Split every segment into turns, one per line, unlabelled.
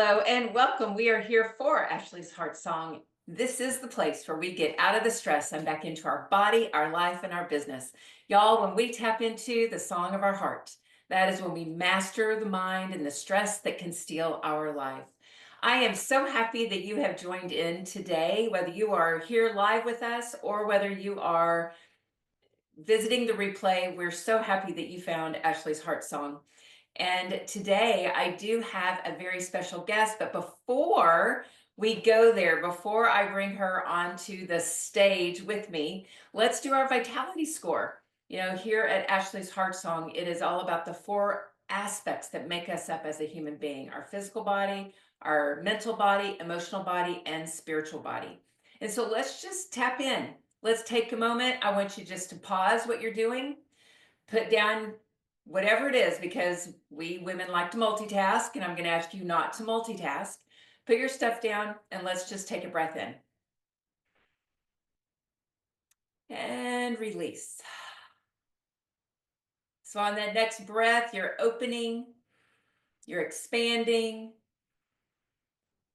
Hello and welcome. We are here for Ashley's Heart Song. This is the place where we get out of the stress and back into our body, our life, and our business. Y'all, when we tap into the song of our heart, that is when we master the mind and the stress that can steal our life. I am so happy that you have joined in today, whether you are here live with us or whether you are visiting the replay. We're so happy that you found Ashley's Heart Song. And today I do have a very special guest, but before we go there, before I bring her onto the stage with me, let's do our vitality score. You know, here at Ashley's Heart Song, it is all about the four aspects that make us up as a human being: our physical body, our mental body, emotional body, and spiritual body. And so let's just tap in. Let's take a moment. I want you just to pause what you're doing, put down whatever it is, because we women like to multitask, and I'm going to ask you not to multitask. Put your stuff down and let's just take a breath in and release. So on that next breath, you're opening, you're expanding,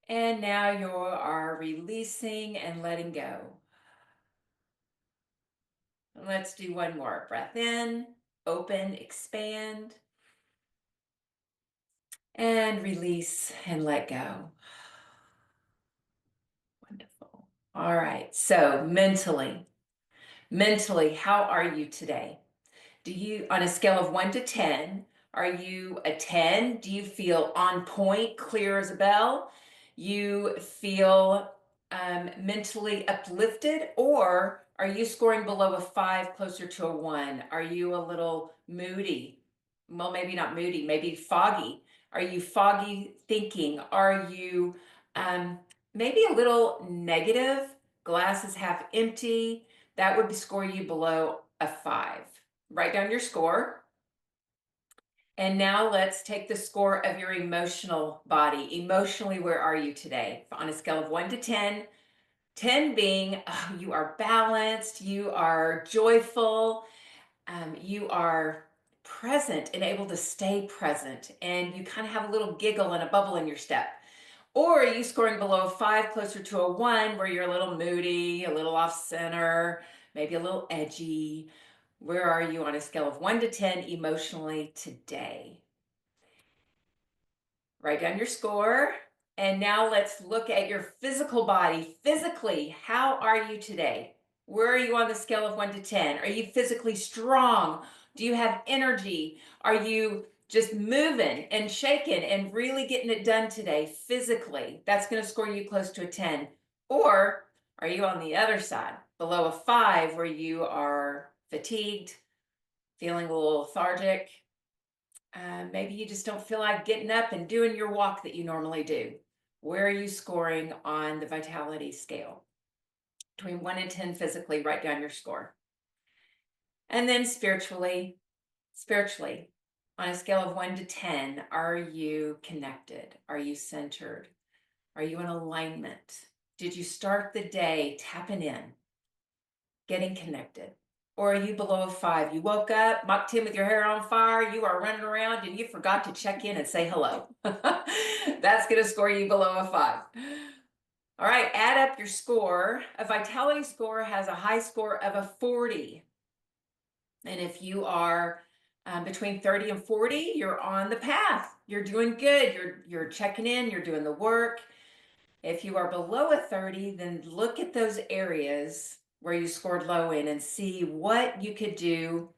and now you are releasing and letting go. Let's do one more. Breath in, open, expand, and release and let go. Wonderful. All right. So mentally, how are you today? Do you, on a scale of 1 to 10, are you a 10? Do you feel on point, clear as a bell? You feel mentally uplifted, or are you scoring below a 5, closer to a 1? Are you a little moody? Well, maybe not moody, maybe foggy. Are you foggy thinking? Are you maybe a little negative? Glass is half empty. That would score you below a 5. Write down your score. And now let's take the score of your emotional body. Emotionally, where are you today? On a scale of 1 to 10, 10 being you are balanced, you are joyful, you are present and able to stay present, and you kind of have a little giggle and a bubble in your step. Or are you scoring below a 5, closer to a 1, where you're a little moody, a little off center, maybe a little edgy? Where are you on a scale of 1 to 10 emotionally today? Write down your score. And now let's look at your physical body. Physically, how are you today? Where are you on the scale of 1 to 10? Are you physically strong? Do you have energy? Are you just moving and shaking and really getting it done today physically? That's going to score you close to a 10. Or are you on the other side, below a 5, where you are fatigued, feeling a little lethargic? Maybe you just don't feel like getting up and doing your walk that you normally do. Where are you scoring on the vitality scale? Between 1 and 10 physically, write down your score. And then spiritually, on a scale of 1 to 10, are you connected? Are you centered? Are you in alignment? Did you start the day tapping in, getting connected? Or are you below a 5? You woke up, Mach 10 with your hair on fire, you are running around and you forgot to check in and say hello. That's going to score you below a 5. All right, add up your score. A vitality score has a high score of a 40. And if you are between 30 and 40, you're on the path. You're doing good. You're checking in, you're doing the work. If you are below a 30, then look at those areas where you scored low in and see what you could do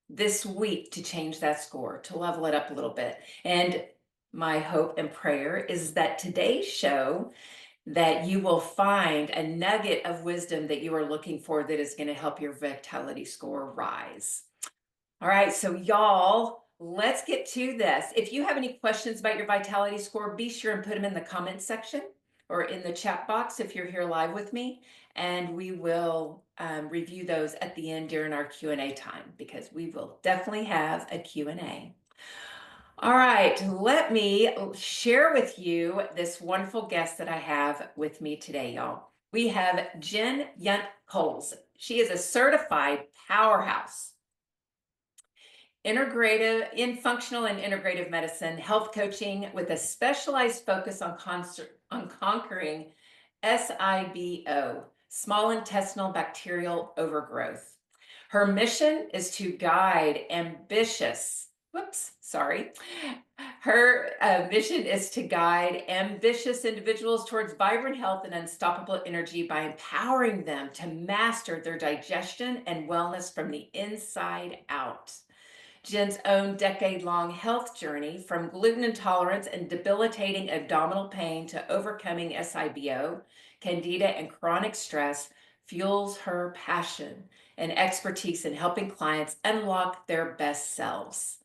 this week to change that score, to level it up a little bit. And my hope and prayer is that today's show, that you will find a nugget of wisdom that you are looking for that is going to help your vitality score rise. All right, so y'all, let's get to this. If you have any questions about your vitality score, be sure and put them in the comments section or in the chat box if you're here live with me, and we will review those at the end during our Q&A time, because we will definitely have a Q&A. All right, let me share with you this wonderful guest that I have with me today, y'all. We have Jen Yundt Coles. She is a certified powerhouse Integrative in functional and integrative medicine, health coaching with a specialized focus on conquering SIBO, small intestinal bacterial overgrowth. Her mission is to guide ambitious, whoops, sorry. Her mission is to guide ambitious individuals towards vibrant health and unstoppable energy by empowering them to master their digestion and wellness from the inside out. Jen's own decade-long health journey, from gluten intolerance and debilitating abdominal pain to overcoming SIBO, candida, and chronic stress, fuels her passion and expertise in helping clients unlock their best selves.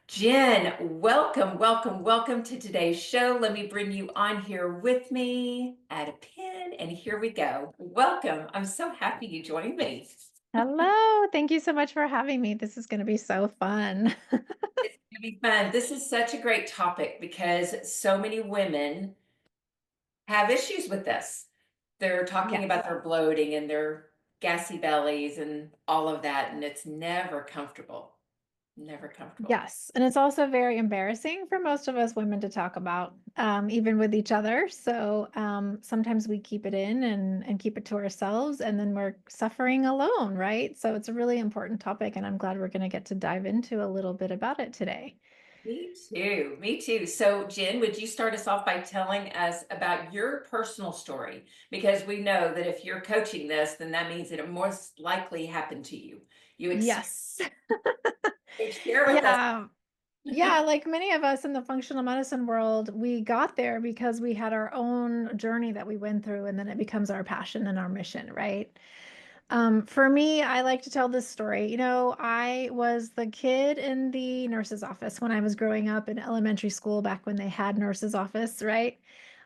Jen, welcome, welcome, welcome to today's show. Let me bring you on here with me. Add a pin, and here we go. Welcome. I'm so happy you joined me.
Hello. Thank you so much for having me. This is going to be so fun.
It's gonna be fun. This is such a great topic because so many women have issues with this. They're talking about
Yes.
their bloating and their gassy bellies and all of that, and it's never comfortable. Never comfortable.
Yes. And it's also very embarrassing for most of us women to talk about, even with each other. So sometimes we keep it in and keep it to ourselves, and then we're suffering alone, right? So it's a really important topic, and I'm glad we're going to get to dive into a little bit about it today.
Me too. Me too. So, Jen, would you start us off by telling us about your personal story? Because we know that if you're coaching this, then that means that it most likely happened to you. You
Yes.
share with us.
Yeah. Yeah, like many of us in the functional medicine world, we got there because we had our own journey that we went through, and then it becomes our passion and our mission, right? For me, I like to tell this story. I was the kid in the nurse's office when I was growing up in elementary school, back when they had nurse's office, right?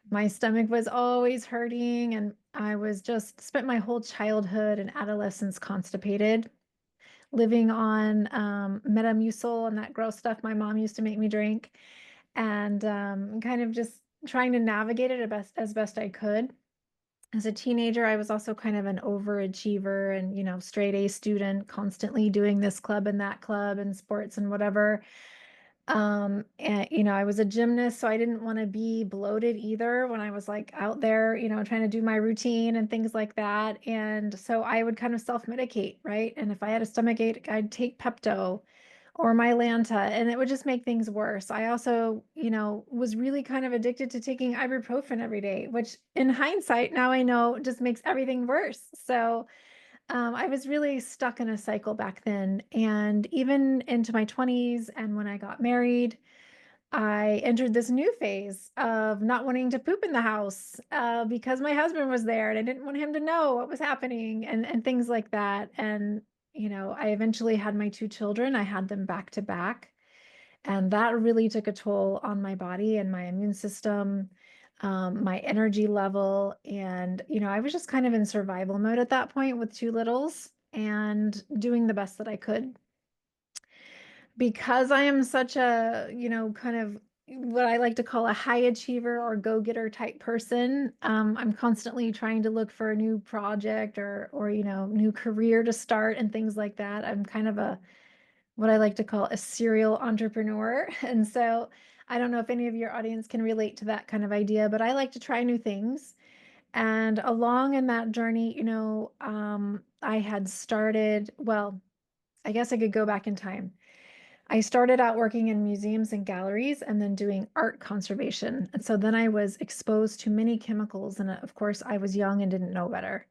My stomach was always hurting, and I was just spent my whole childhood and adolescence constipated, living on Metamucil and that gross stuff my mom used to make me drink, and kind of just trying to navigate it as best I could. As a teenager, I was also kind of an overachiever and, straight A student, constantly doing this club and that club and sports and whatever. And I was a gymnast, so I didn't want to be bloated either when I was like out there, trying to do my routine and things like that. And so I would kind of self-medicate, right? And if I had a stomach ache, I'd take Pepto or Mylanta, and it would just make things worse. I also, was really kind of addicted to taking ibuprofen every day, which in hindsight, now I know just makes everything worse. So I was really stuck in a cycle back then. And even into my 20s, and when I got married, I entered this new phase of not wanting to poop in the house because my husband was there and I didn't want him to know what was happening, and things like that. And, I eventually had my two children. I had them back to back. And that really took a toll on my body and my immune system, my energy level. And, I was just kind of in survival mode at that point with two littles and doing the best that I could. Because I am such a, kind of what I like to call a high achiever or go-getter type person, I'm constantly trying to look for a new project or, new career to start and things like that. I'm kind of what I like to call a serial entrepreneur. And so I don't know if any of your audience can relate to that kind of idea, but I like to try new things. And along in that journey, I had started, well, I guess I could go back in time. I started out working in museums and galleries and then doing art conservation. And so then I was exposed to many chemicals. And of course, I was young and didn't know better.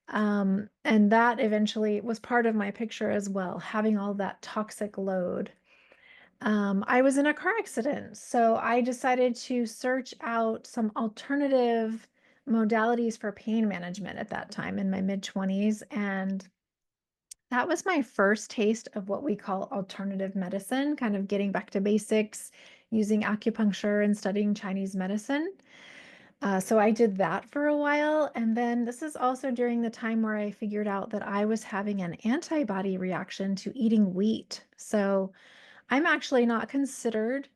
And that eventually was part of my picture as well, having all that toxic load. I was in a car accident, so I decided to search out some alternative modalities for pain management at that time in my mid 20s. And that was my first taste of what we call alternative medicine, kind of getting back to basics, using acupuncture and studying Chinese medicine. So I did that for a while. And then this is also during the time where I figured out that I was having an antibody reaction to eating wheat. So I'm actually not considered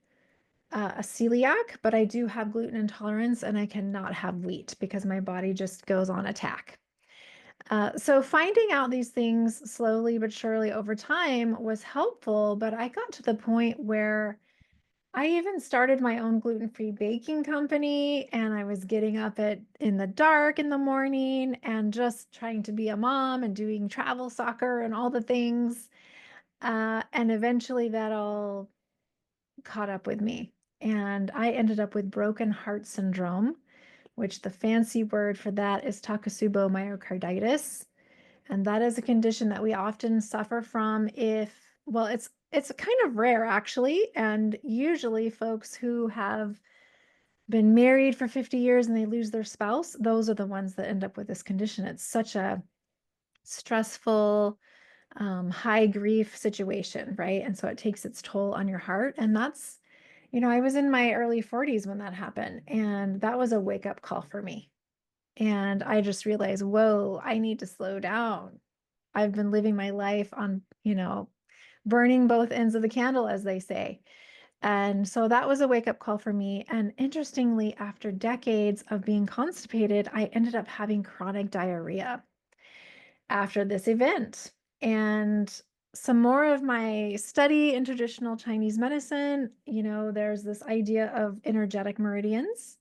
a celiac, but I do have gluten intolerance and I cannot have wheat because my body just goes on attack. So finding out these things slowly but surely over time was helpful, but I got to the point where I even started my own gluten-free baking company, and I was getting up at in the dark in the morning and just trying to be a mom and doing travel soccer and all the things. And eventually that all caught up with me. And I ended up with broken heart syndrome, which the fancy word for that is Takotsubo myocarditis. And that is a condition that we often suffer from well, it's kind of rare actually, and usually folks who have been married for 50 years and they lose their spouse, those are the ones that end up with this condition. It's such a stressful, high grief situation, right? And so it takes its toll on your heart. And I was in my early 40s when that happened, and that was a wake up call for me. And I just realized, whoa, I need to slow down. I've been living my life on, burning both ends of the candle, as they say. And so that was a wake up call for me. And interestingly, after decades of being constipated, I ended up having chronic diarrhea after this event. And some more of my study in traditional Chinese medicine, there's this idea of energetic meridians.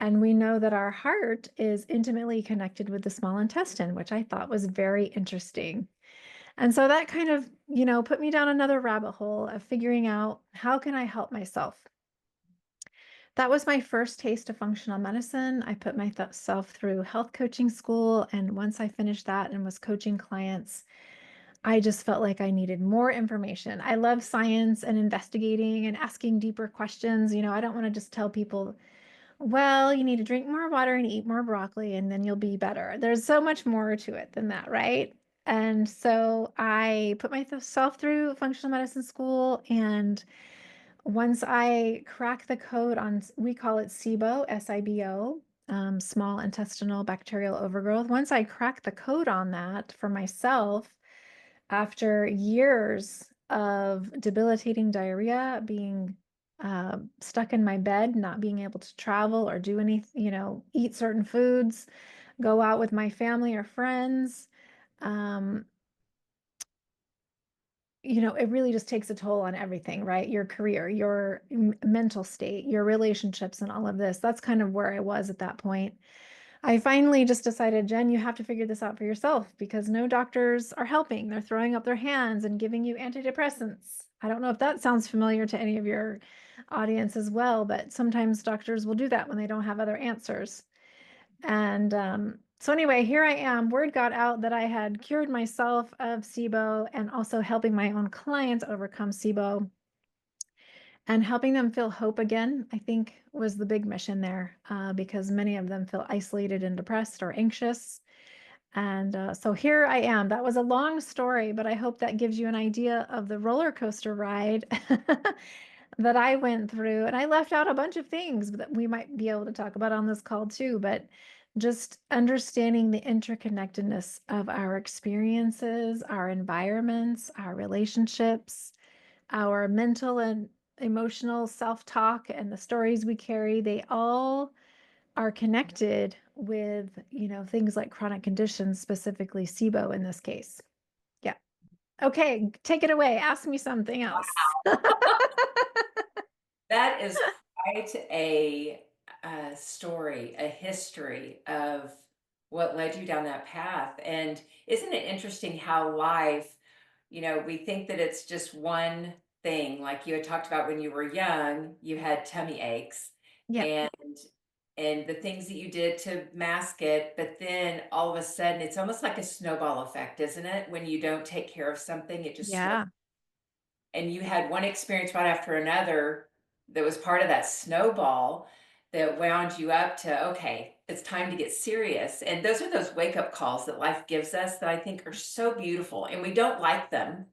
And we know that our heart is intimately connected with the small intestine, which I thought was very interesting. And so that kind of, put me down another rabbit hole of figuring out how can I help myself. That was my first taste of functional medicine. I put myself through health coaching school. And once I finished that and was coaching clients, I just felt like I needed more information. I love science and investigating and asking deeper questions. I don't want to just tell people, well, you need to drink more water and eat more broccoli, and then you'll be better. There's so much more to it than that, right? And so I put myself through functional medicine school. And once I cracked the code on, we call it SIBO, SIBO, small intestinal bacterial overgrowth. Once I cracked the code on that for myself, after years of debilitating diarrhea, being stuck in my bed, not being able to travel or do anything, eat certain foods, go out with my family or friends. Um, it really just takes a toll on everything, right? Your career, your mental state, your relationships, and all of this. That's kind of where I was at that point. I finally just decided, Jen, you have to figure this out for yourself because no doctors are helping. They're throwing up their hands and giving you antidepressants. I don't know if that sounds familiar to any of your audience as well, but sometimes doctors will do that when they don't have other answers. And so anyway, here I am. Word got out that I had cured myself of SIBO and also helping my own clients overcome SIBO and helping them feel hope again, I think was the big mission there because many of them feel isolated and depressed or anxious. And so here I am. That was a long story, but I hope that gives you an idea of the roller coaster ride that I went through. And I left out a bunch of things that we might be able to talk about on this call too, but just understanding the interconnectedness of our experiences, our environments, our relationships, our mental and emotional self-talk, and the stories we carry, they all are connected with, things like chronic conditions, specifically SIBO in this case. Yeah. Okay, take it away. Ask me something else.
That is quite a story, a history of what led you down that path. And isn't it interesting how life, we think that it's just one thing. Like you had talked about when you were young, you had tummy aches
Yep.
and the things that you did to mask it, but then all of a sudden it's almost like a snowball effect, isn't it? When you don't take care of something, it just
Yeah.
and you had one experience right after another that was part of that snowball that wound you up to, okay, it's time to get serious. And those are those wake up calls that life gives us that I think are so beautiful and we don't like them,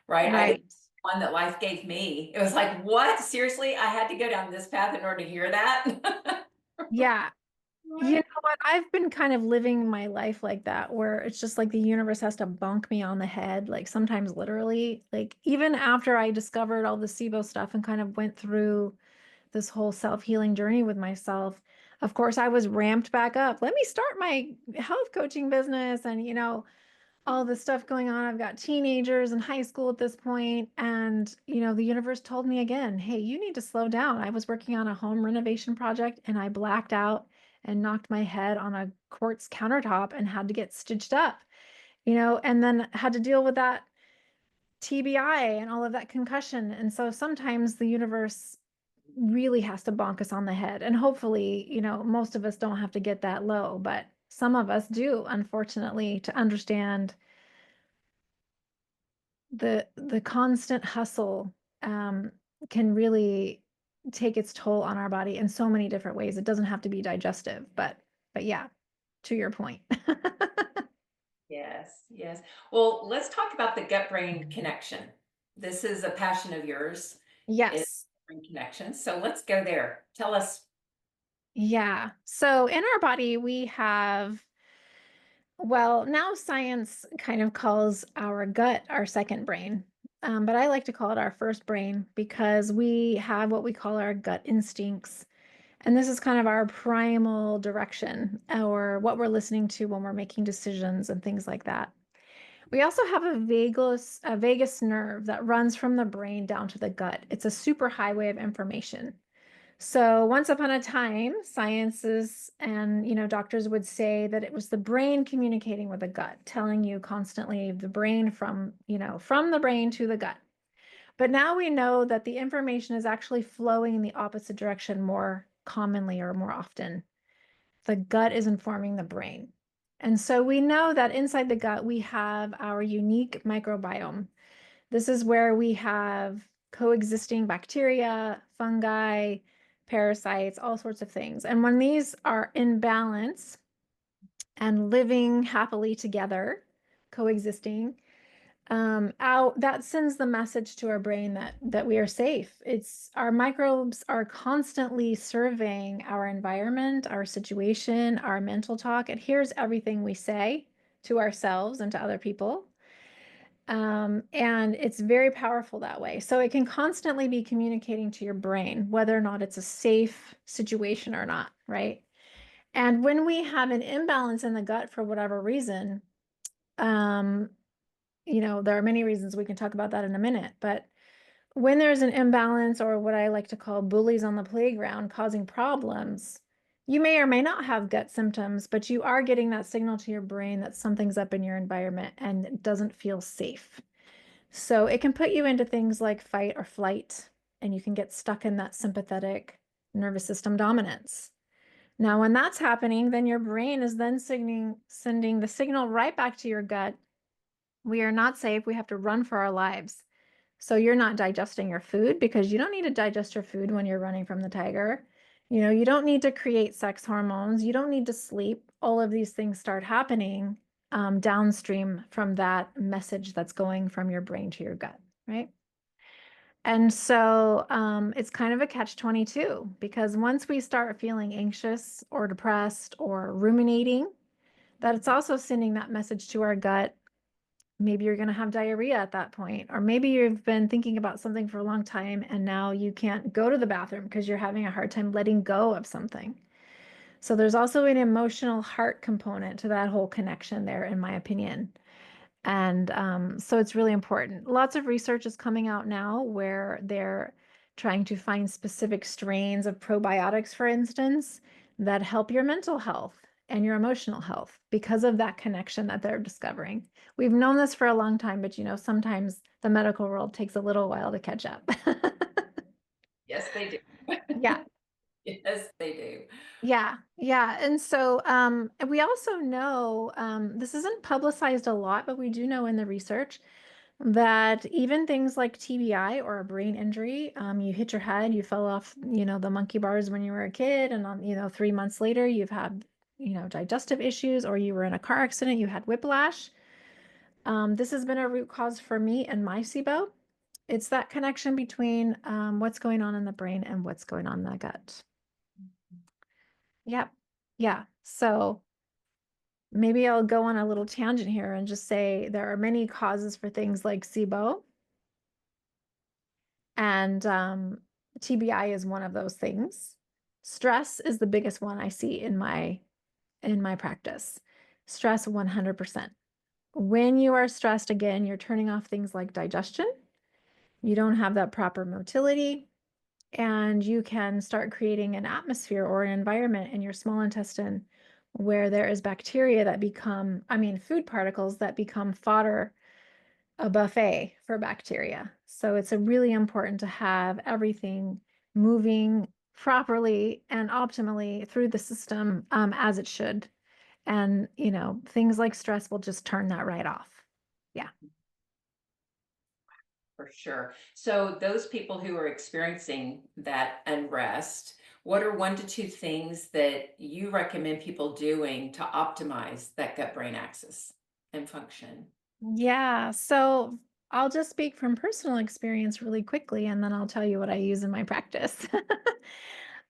right? I think
Right.
one that life gave me, it was like, what? Seriously? I had to go down this path in order to hear that?
Yeah. You know
Right.
what? I've been kind of living my life like that, where it's just like the universe has to bonk me on the head, like sometimes literally. Like even after I discovered all the SIBO stuff and kind of went through this whole self-healing journey with myself, Of course, I was ramped back up. Let me start my health coaching business and, all this stuff going on. I've got teenagers in high school at this point, and, the universe told me again, hey, you need to slow down. I was working on a home renovation project and I blacked out and knocked my head on a quartz countertop and had to get stitched up, and then had to deal with that TBI and all of that concussion. And so sometimes the universe really has to bonk us on the head. And hopefully, most of us don't have to get that low, but some of us do, unfortunately, to understand the constant hustle um, can really take its toll on our body in so many different ways. It doesn't have to be digestive, but yeah, to your point.
Yes, yes. Well, let's talk about the gut-brain connection. This is a passion of yours, is
Yes.
brain connection. So let's go there. Tell us.
Yeah. So in our body, we have, well, now science kind of calls our gut our second brain. But I like to call it our first brain because we have what we call our gut instincts. And this is kind of our primal direction or what we're listening to when we're making decisions and things like that. We also have a vagus nerve that runs from the brain down to the gut. It's a super highway of information. So once upon a time, sciences and doctors would say that it was the brain communicating with the gut, telling you constantly the brain from the brain to the gut. But now we know that the information is actually flowing in the opposite direction more commonly or more often. The gut is informing the brain. And so we know that inside the gut, we have our unique microbiome. This is where we have coexisting bacteria, fungi, parasites, all sorts of things. And when these are in balance and living happily together, coexisting, that sends the message to our brain that we are safe. It's our microbes are constantly surveying our environment, our situation, our mental talk. It hears everything we say to ourselves and to other people. And it's very powerful that way. So it can constantly be communicating to your brain whether or not it's a safe situation or not, right? And when we have an imbalance in the gut for whatever reason, um, there are many reasons. We can talk about that in a minute, but when there's an imbalance or what I like to call bullies on the playground causing problems, you may or may not have gut symptoms, but you are getting that signal to your brain that something's up in your environment and it doesn't feel safe. So it can put you into things like fight or flight, and you can get stuck in that sympathetic nervous system dominance. Now, when that's happening, then your brain is then sending the signal right back to your gut. We are not safe. We have to run for our lives. So you're not digesting your food because you don't need to digest your food when you're running from the tiger. You don't need to create sex hormones. You don't need to sleep. All of these things start happening downstream from that message that's going from your brain to your gut, right? And so it's kind of a catch-22 because once we start feeling anxious or depressed or ruminating, that it's also sending that message to our gut. Maybe you're going to have diarrhea at that point, or maybe you've been thinking about something for a long time and now you can't go to the bathroom because you're having a hard time letting go of something. So there's also an emotional heart component to that whole connection there, in my opinion. And so it's really important. Lots of research is coming out now where they're trying to find specific strains of probiotics, for instance, that help your mental health and your emotional health because of that connection that they're discovering. We've known this for a long time, but sometimes the medical world takes a little while to catch up.
Yes, they do.
Yeah.
Yes, they do.
Yeah, yeah. And so we also know this isn't publicized a lot, but we do know in the research that even things like TBI or a brain injury, you hit your head, you fell off, the monkey bars when you were a kid, and on, 3 months later, you've had, digestive issues, or you were in a car accident, you had whiplash. This has been a root cause for me and my SIBO. It's that connection between what's going on in the brain and what's going on in the gut. Yep. Yeah. So maybe I'll go on a little tangent here and just say there are many causes for things like SIBO. And TBI is one of those things. Stress is the biggest one I see in my practice. Stress 100%. When you are stressed, again, you're turning off things like digestion. You don't have that proper motility, and you can start creating an atmosphere or an environment in your small intestine where there is bacteria that become, I mean, food particles that become fodder, a buffet for bacteria. So it's a really important to have everything moving properly and optimally through the system as it should. And, things like stress will just turn that right off. Yeah.
For sure. So those people who are experiencing that unrest, what are 1 to 2 things that you recommend people doing to optimize that gut-brain axis and function?
Yeah. So I'll just speak from personal experience really quickly, and then I'll tell you what I use in my practice.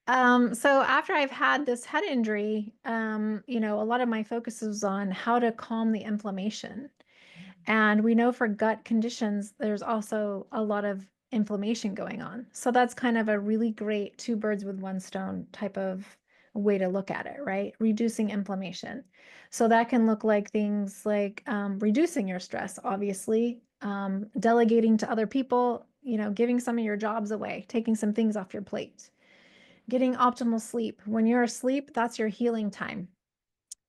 So after I've had this head injury, a lot of my focus is on how to calm the inflammation. And we know for gut conditions, there's also a lot of inflammation going on. So that's kind of a really great two birds with one stone type of way to look at it, right? Reducing inflammation. So that can look like things like reducing your stress, obviously, delegating to other people, giving some of your jobs away, taking some things off your plate, getting optimal sleep. When you're asleep, that's your healing time.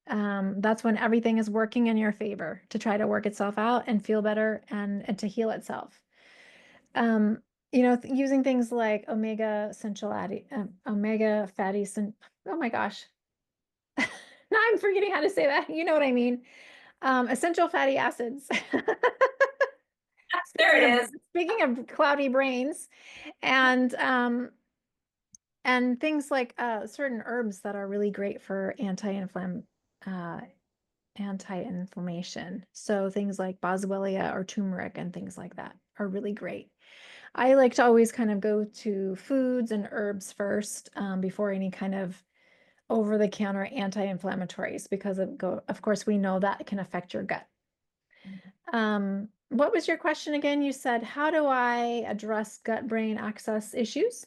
That's when everything is working in your favor to try to work itself out and feel better and to heal itself. Um, using things like omega fatty, oh my gosh, now I'm forgetting how to say that. You know what I mean? Essential fatty acids.
There
Speaking
it
of
is.
speaking of cloudy brains, and things like certain herbs that are really great for uh, anti-inflammation. So things like boswellia or turmeric and things like that are really great. I like to always kind of go to foods and herbs first before any kind of over-the-counter anti-inflammatories because of course we know that can affect your gut. What was your question again? You said, how do I address gut-brain access issues?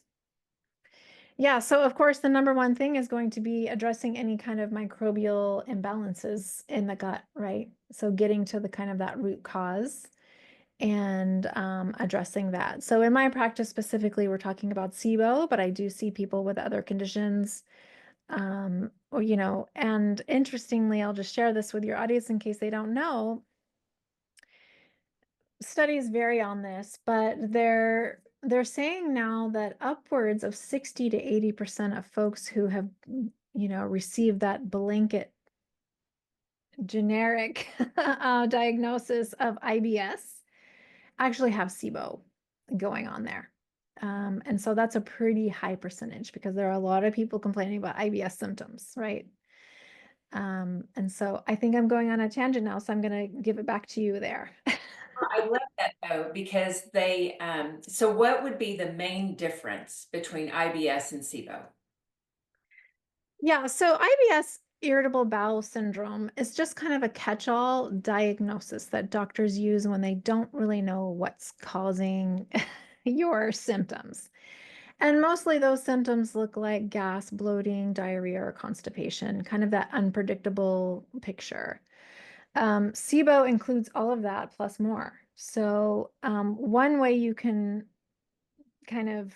Yeah, so of course, the number one thing is going to be addressing any kind of microbial imbalances in the gut, right? So getting to the kind of that root cause and addressing that. So in my practice specifically, we're talking about SIBO, but I do see people with other conditions. And interestingly, I'll just share this with your audience in case they don't know. Studies vary on this, but they're saying now that upwards of 60 to 80% of folks who have, received that blanket generic diagnosis of IBS actually have SIBO going on there. And so that's a pretty high percentage because there are a lot of people complaining about IBS symptoms, right? And so I think I'm going on a tangent now, so I'm going to give it back to you there.
I love that though, because so what would be the main difference between IBS and SIBO?
Yeah, so IBS, irritable bowel syndrome, is just kind of a catch-all diagnosis that doctors use when they don't really know what's causing your symptoms. And mostly those symptoms look like gas, bloating, diarrhea, or constipation, kind of that unpredictable picture. SIBO includes all of that plus more. So one way you can kind of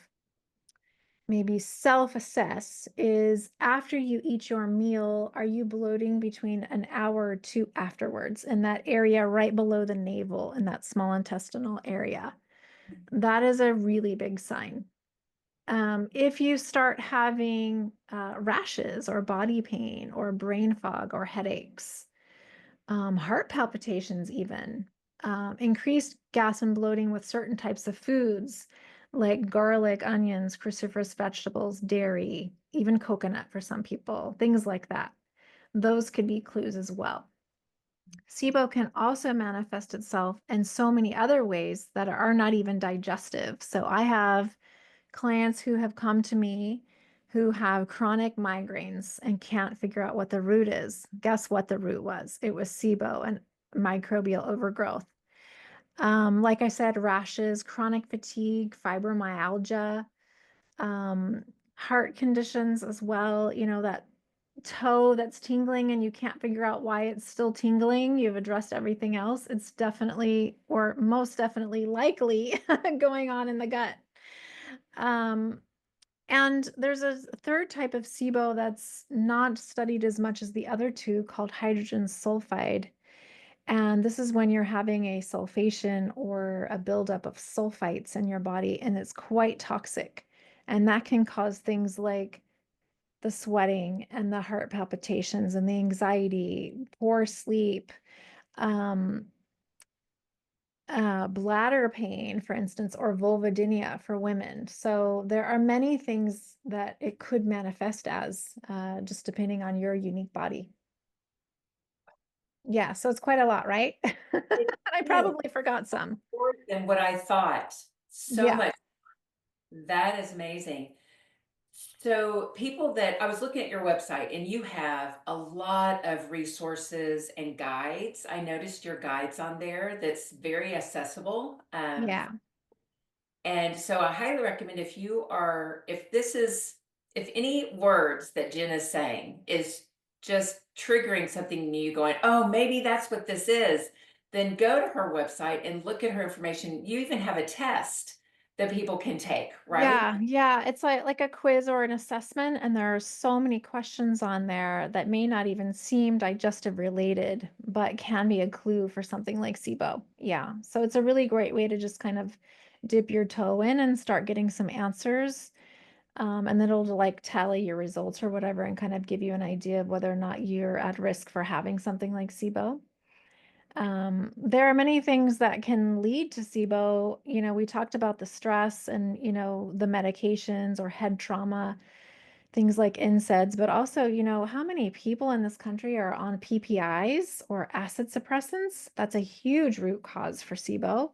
maybe self-assess is after you eat your meal, are you bloating between an hour or two afterwards in that area right below the navel in that small intestinal area? That is a really big sign. If you start having rashes or body pain or brain fog or headaches, heart palpitations, even increased gas and bloating with certain types of foods like garlic, onions, cruciferous vegetables, dairy, even coconut for some people, things like that. Those could be clues as well. SIBO can also manifest itself in so many other ways that are not even digestive. So I have clients who have come to me who have chronic migraines and can't figure out what the root is. Guess what the root was? It was SIBO and microbial overgrowth. Like I said, rashes, chronic fatigue, fibromyalgia, um, heart conditions as well, that toe that's tingling and you can't figure out why it's still tingling. You've addressed everything else. It's definitely, or most definitely likely going on in the gut. Um, and there's a third type of SIBO that's not studied as much as the other two called hydrogen sulfide. And this is when you're having a sulfation or a buildup of sulfites in your body, and it's quite toxic. And that can cause things like the sweating and the heart palpitations and the anxiety, poor sleep, um, bladder pain, for instance, or vulvodynia for women. So there are many things that it could manifest as, just depending on your unique body. Yeah, so it's quite a lot, right?
It
I
is
probably forgot some.
more than what I thought. So
Yeah,
much. That is amazing. So, people that I was looking at your website and you have a lot of resources and guides. I noticed your guides on there that's very accessible.
yeah,
And so I highly recommend if any words that Jen is saying is just triggering something in you going, oh, maybe that's what this is, then go to her website and look at her information. You even have a test that people can take, right?
yeah. It's like a quiz or an assessment, and there are so many questions on there that may not even seem digestive related, but can be a clue for something like SIBO. Yeah, so it's a really great way to just kind of dip your toe in and start getting some answers. And then it'll like tally your results or whatever and kind of give you an idea of whether or not you're at risk for having something like SIBO. There are many things that can lead to SIBO. We talked about the stress and, the medications or head trauma, things like NSAIDs, but also, how many people in this country are on PPIs or acid suppressants? That's a huge root cause for SIBO.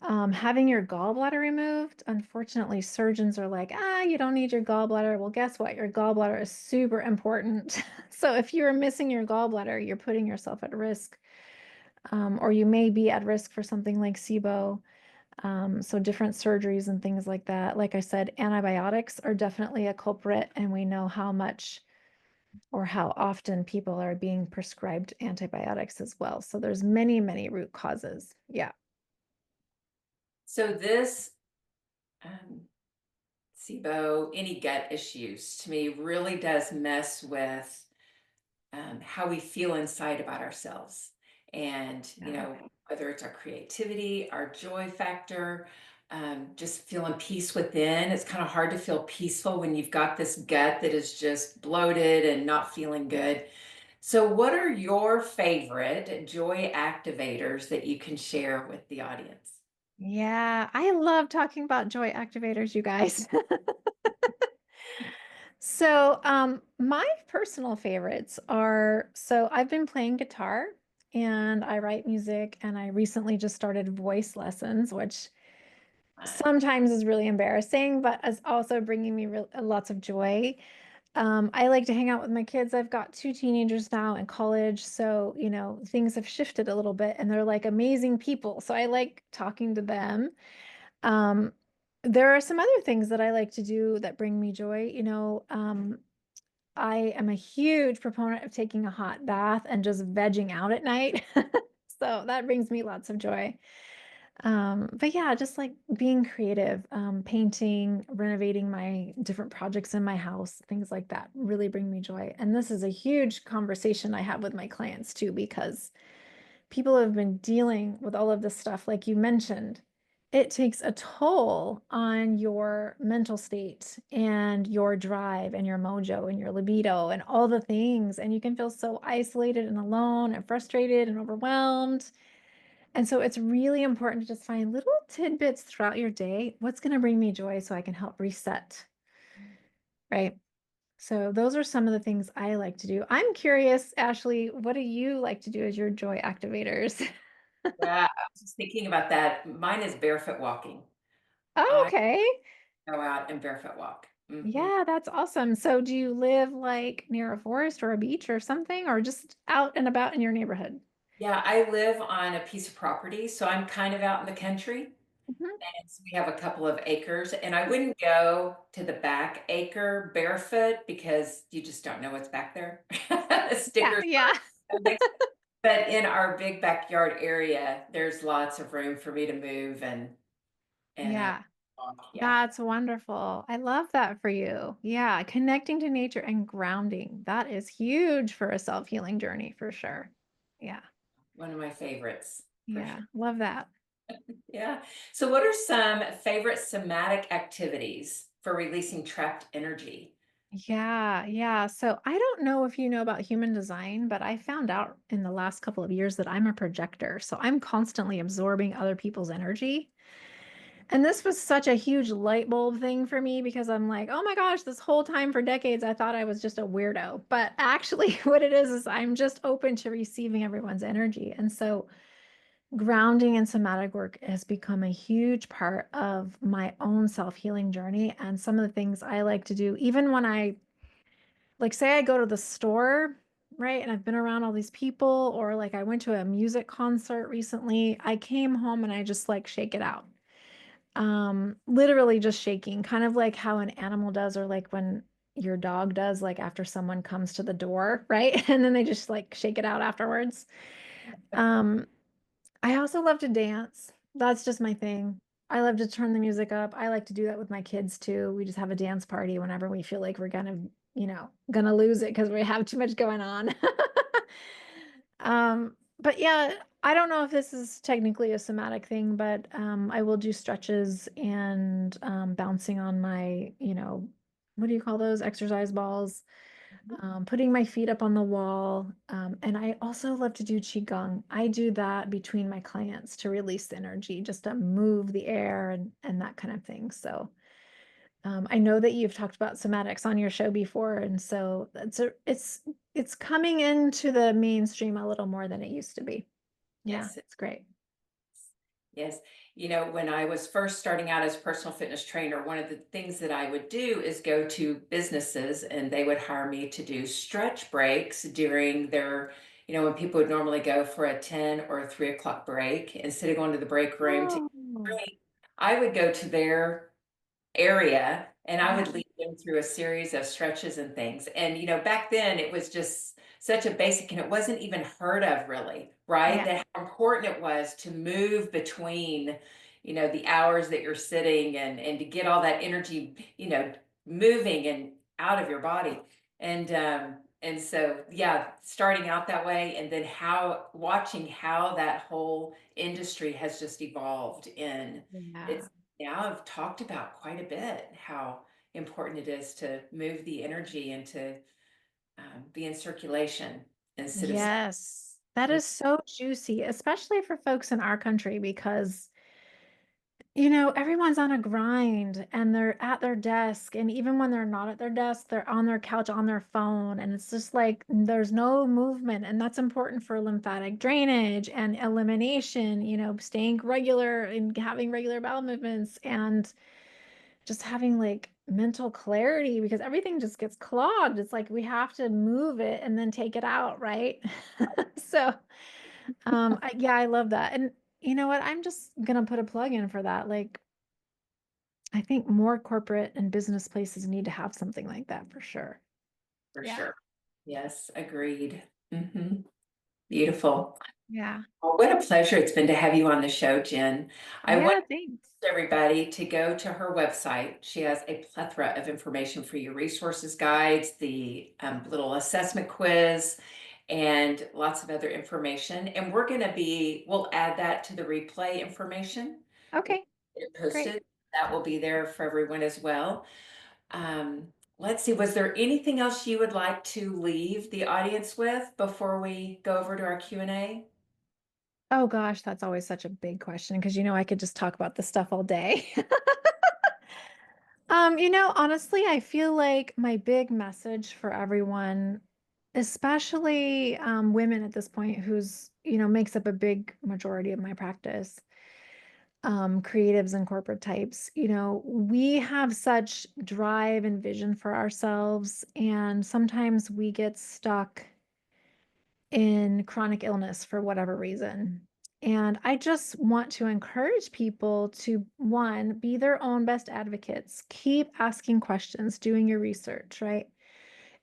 Having your gallbladder removed, unfortunately, surgeons are like, you don't need your gallbladder. Well, guess what? Your gallbladder is super important. So if you're missing your gallbladder, you're putting yourself at risk, or you may be at risk for something like SIBO. So different surgeries and things like that. Like I said, antibiotics are definitely a culprit, and we know how much or how often people are being prescribed antibiotics as well. So there's many, many root causes. Yeah.
So this um, SIBO, any gut issues to me really does mess with how we feel inside about ourselves. And,
Yeah.
whether it's our creativity, our joy factor, just feeling peace within. It's kind of hard to feel peaceful when you've got this gut that is just bloated and not feeling good. So, what are your favorite joy activators that you can share with the audience?
Yeah, I love talking about joy activators, you guys. So, my personal favorites are so I've been playing guitar and I write music, and I recently just started voice lessons, which sometimes is really embarrassing, but is also bringing me lots of joy. I like to hang out with my kids. I've got two teenagers now in college, so things have shifted a little bit, and they're like amazing people. So I like talking to them. Um, there are some other things that I like to do that bring me joy. I am a huge proponent of taking a hot bath and just vegging out at night. So that brings me lots of joy. But yeah, just like being creative, painting, renovating my different projects in my house, things like that really bring me joy. And this is a huge conversation I have with my clients too, because people have been dealing with all of this stuff, like you mentioned. It takes a toll on your mental state and your drive and your mojo and your libido and all the things. And you can feel so isolated and alone and frustrated and overwhelmed. And so it's really important to just find little tidbits throughout your day. What's going to bring me joy so I can help reset, right? So those are some of the things I like to do. I'm curious, Ashley, what do you like to do as your joy activators?
Yeah, I was just thinking about that. Mine is barefoot walking.
Oh,
I
okay.
go out and barefoot walk.
Yeah, that's awesome. So do you live like near a forest or a beach or something, or just out and about in your neighborhood?
Yeah, I live on a piece of property, so I'm kind of out in the country.
Mhm.
We have a couple of acres, and I wouldn't go to the back acre barefoot because you just don't know what's back there.
Yeah,
Stickers,
yeah.
but in our big backyard area, there's lots of room for me to move and
Yeah.
walk. Yeah,
That's wonderful. I love that for you. Yeah, connecting to nature and grounding. That is huge for a self-healing journey for sure. Yeah.
one of my favorites for
Yeah,
sure.
love that.
Yeah. So, what are some favorite somatic activities for releasing trapped energy?
Yeah, yeah. So I don't know if you know about human design, but I found out in the last couple of years that I'm a projector. So I'm constantly absorbing other people's energy. And this was such a huge light bulb thing for me because I'm like, oh my gosh, this whole time for decades, I thought I was just a weirdo. But actually, what it is I'm just open to receiving everyone's energy. And so grounding and somatic work has become a huge part of my own self-healing journey. And some of the things I like to do, even when I, like, say I go to the store, right? And I've been around all these people, or like I went to a music concert recently, I came home and I just like shake it out. Literally just shaking, kind of like how an animal does, or like when your dog does, like after someone comes to the door, right? And then they just like shake it out afterwards. Um, I also love to dance. That's just my thing. I love to turn the music up. I like to do that with my kids too. We just have a dance party whenever we feel like we're gonna lose it because we have too much going on. But yeah, I don't know if this is technically a somatic thing, but I will do stretches and bouncing on my, what do you call those? Exercise balls, putting my feet up on the wall. And I also love to do qigong. I do that between my clients to release the energy, just to move the air and that kind of thing. So I know that you've talked about somatics on your show before, and so it's coming into the mainstream a little more than it used to be. Yeah,
Yes,
it's great.
yes. When I was first starting out as personal fitness trainer, one of the things that I would do is go to businesses and they would hire me to do stretch breaks during their, when people would normally go for a 10 or a 3 o'clock break, instead of going to the break room to
Oh,
break, I would go to their area and I would
yeah,
lead them through a series of stretches and things. And back then it was just such a basic and it wasn't even heard of really, right?
yeah,
That how important it was to move between, the hours that you're sitting and to get all that energy, moving and out of your body. And so yeah, starting out that way and then how watching how that whole industry has just evolved in
yeah.
it's now I've talked about quite a bit how important it is to move the energy and to be in circulation instead of.
Yes, that is so juicy, especially for folks in our country because everyone's on a grind and they're at their desk. And even when they're not at their desk, they're on their couch on their phone. And it's just like there's no movement. And that's important for lymphatic drainage and elimination, staying regular and having regular bowel movements and just having like mental clarity because everything just gets clogged. It's like we have to move it and then take it out, right? So, yeah, I love that. And you know what? I'm just gonna put a plug in for that. Like, I think more corporate and business places need to have something like that for sure.
For
Yeah.
sure. Yes, agreed. Beautiful.
Yeah.
Well, what a pleasure it's been to have you on the show, Jen. I want
Yeah, thanks.
everybody to go to her website. She has a plethora of information for you, resources, guides, the little assessment quiz, and lots of other information. And we'll add that to the replay information. We'll
Okay,
get it
great.
posted. That will be there for everyone as well. Let's see, was there anything else you would like to leave the audience with before we go over to our Q&A?
Oh gosh, that's always such a big question because I could just talk about this stuff all day. Honestly, I feel like my big message for everyone, especially women at this point, who's, makes up a big majority of my practice, creatives and corporate types, we have such drive and vision for ourselves, and sometimes we get stuck in chronic illness for whatever reason. And I just want to encourage people to, one, be their own best advocates, keep asking questions, doing your research, right?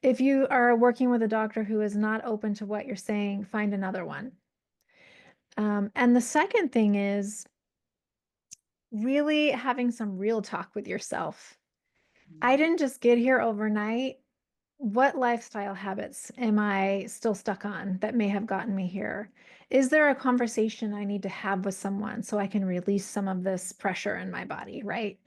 If you are working with a doctor who is not open to what you're saying, find another one. And the second thing is really having some real talk with yourself. I didn't just get here overnight. What lifestyle habits am I still stuck on that may have gotten me here? Is there a conversation I need to have with someone so I can release some of this pressure in my body, right?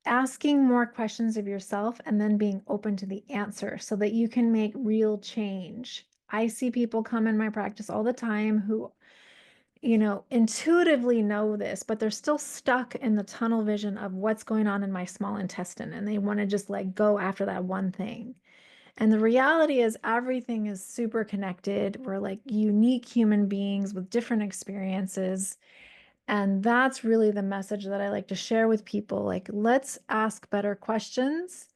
Asking more questions of yourself and then being open to the answer so that you can make real change. I see people come in my practice all the time who, intuitively know this, but they're still stuck in the tunnel vision of what's going on in my small intestine and they want to just like go after that one thing. And the reality is, everything is super connected. We're like unique human beings with different experiences. And that's really the message that I like to share with people. Like, let's ask better questions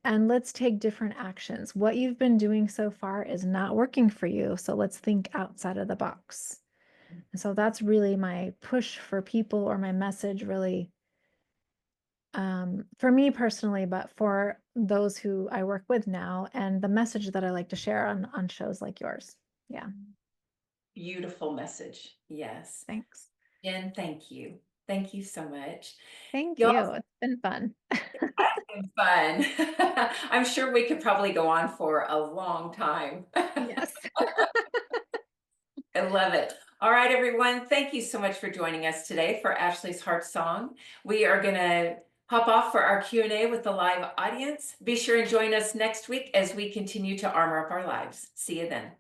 and let's take different actions. What you've been doing so far is not working for you. So let's think outside of the box. And so that's really my push for people, or my message, really, for me personally, but for those who I work with now, and the message that I like to share on shows like yours. Yeah,
Beautiful message. Yes.
thanks.
Jen, thank you. Thank you so much.
Thank
Y'all,
you. It's been fun.
it's been fun. I'm sure we could probably go on for a long time.
Yes.
I love it. All right, everyone. Thank you so much for joining us today for Ashley's Heart Song. We are going to hop off for our Q&A with the live audience. Be sure and join us next week as we continue to armor up our lives. See you then.